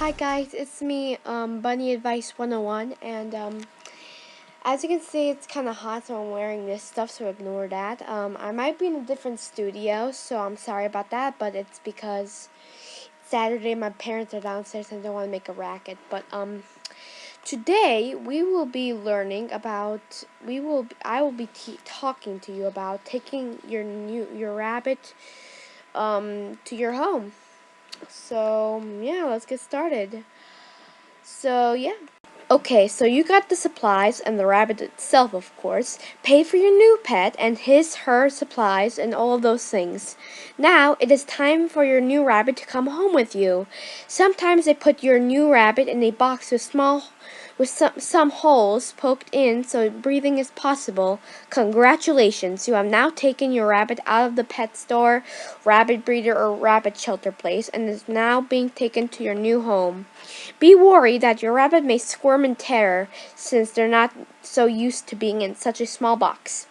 Hi guys, it's me, Bunny Advice 101, and as you can see, it's kind of hot, so I'm wearing this stuff, so ignore that. I might be in a different studio, so I'm sorry about that, but it's because Saturday my parents are downstairs and I don't want to make a racket. But today we will be learning about, I will be talking to you about taking your rabbit to your home. So yeah, let's get started. So yeah. Okay, so you got the supplies and the rabbit itself, of course. Pay for your new pet and her supplies and all of those things. Now it is time for your new rabbit to come home with you. Sometimes they put your new rabbit in a box with some holes poked in so breathing is possible. Congratulations, you have now taken your rabbit out of the pet store, rabbit breeder, or rabbit shelter place and is now being taken to your new home. Be worried that your rabbit may squirm in terror since they're not so used to being in such a small box.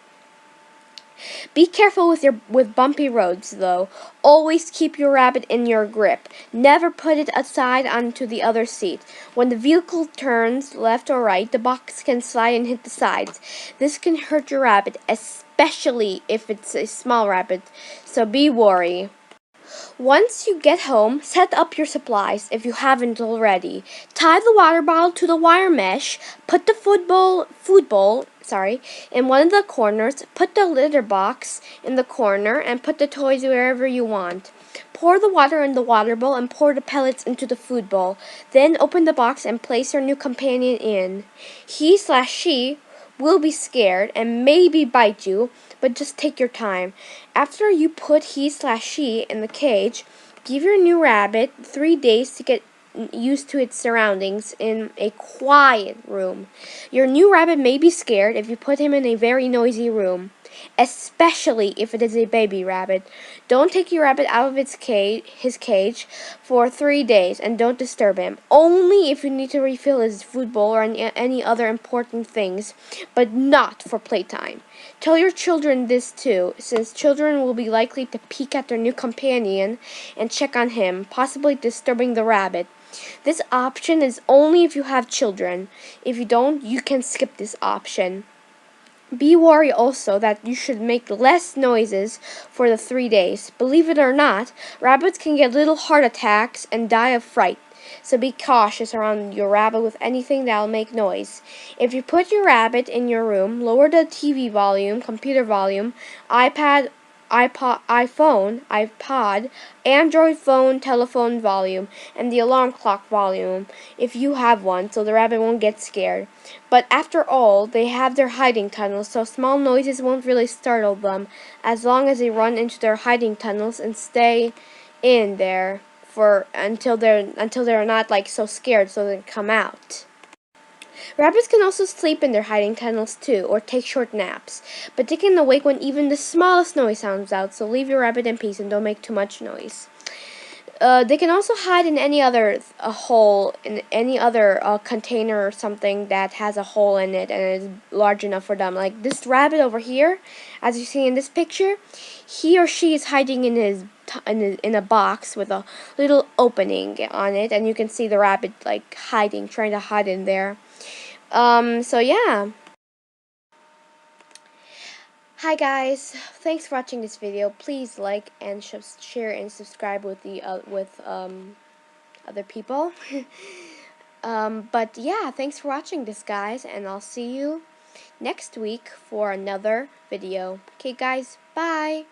Be careful with bumpy roads, though. Always keep your rabbit in your grip. Never put it aside onto the other seat. When the vehicle turns left or right, the box can slide and hit the sides. This can hurt your rabbit, especially if it's a small rabbit, so be wary. Once you get home, set up your supplies if you haven't already. Tie the water bottle to the wire mesh, put the food bowl, in one of the corners, put the litter box in the corner, and put the toys wherever you want. Pour the water in the water bowl and pour the pellets into the food bowl. Then open the box and place your new companion in. He/she will be scared and maybe bite you, but just take your time. After you put he/she in the cage, give your new rabbit 3 days to get used to its surroundings in a quiet room. Your new rabbit may be scared if you put him in a very noisy room, especially if it is a baby rabbit. Don't take your rabbit out of his cage for 3 days and don't disturb him. Only if you need to refill his food bowl or any other important things, but not for playtime. Tell your children this too, since children will be likely to peek at their new companion and check on him, possibly disturbing the rabbit. This option is only if you have children. If you don't, you can skip this option. Be worried also that you should make less noises for the 3 days. Believe it or not, rabbits can get little heart attacks and die of fright. So be cautious around your rabbit with anything that'll make noise. If you put your rabbit in your room, lower the TV volume, computer volume, iPhone, iPod, Android phone, telephone volume, and the alarm clock volume, if you have one, so the rabbit won't get scared. But after all, they have their hiding tunnels, so small noises won't really startle them, as long as they run into their hiding tunnels and stay in there until they're not like so scared, so they come out. Rabbits can also sleep in their hiding tunnels too, or take short naps, but they can awake when even the smallest noise sounds out, so leave your rabbit in peace and don't make too much noise. They can also hide in any other hole, in any other container or something that has a hole in it and is large enough for them. Like this rabbit over here, as you see in this picture, he or she is hiding in a box with a little opening on it, and you can see the rabbit like trying to hide in there. So yeah. Hi guys, thanks for watching this video. Please like and share and subscribe with other people. But yeah, thanks for watching this guys, and I'll see you next week for another video. Okay guys, bye.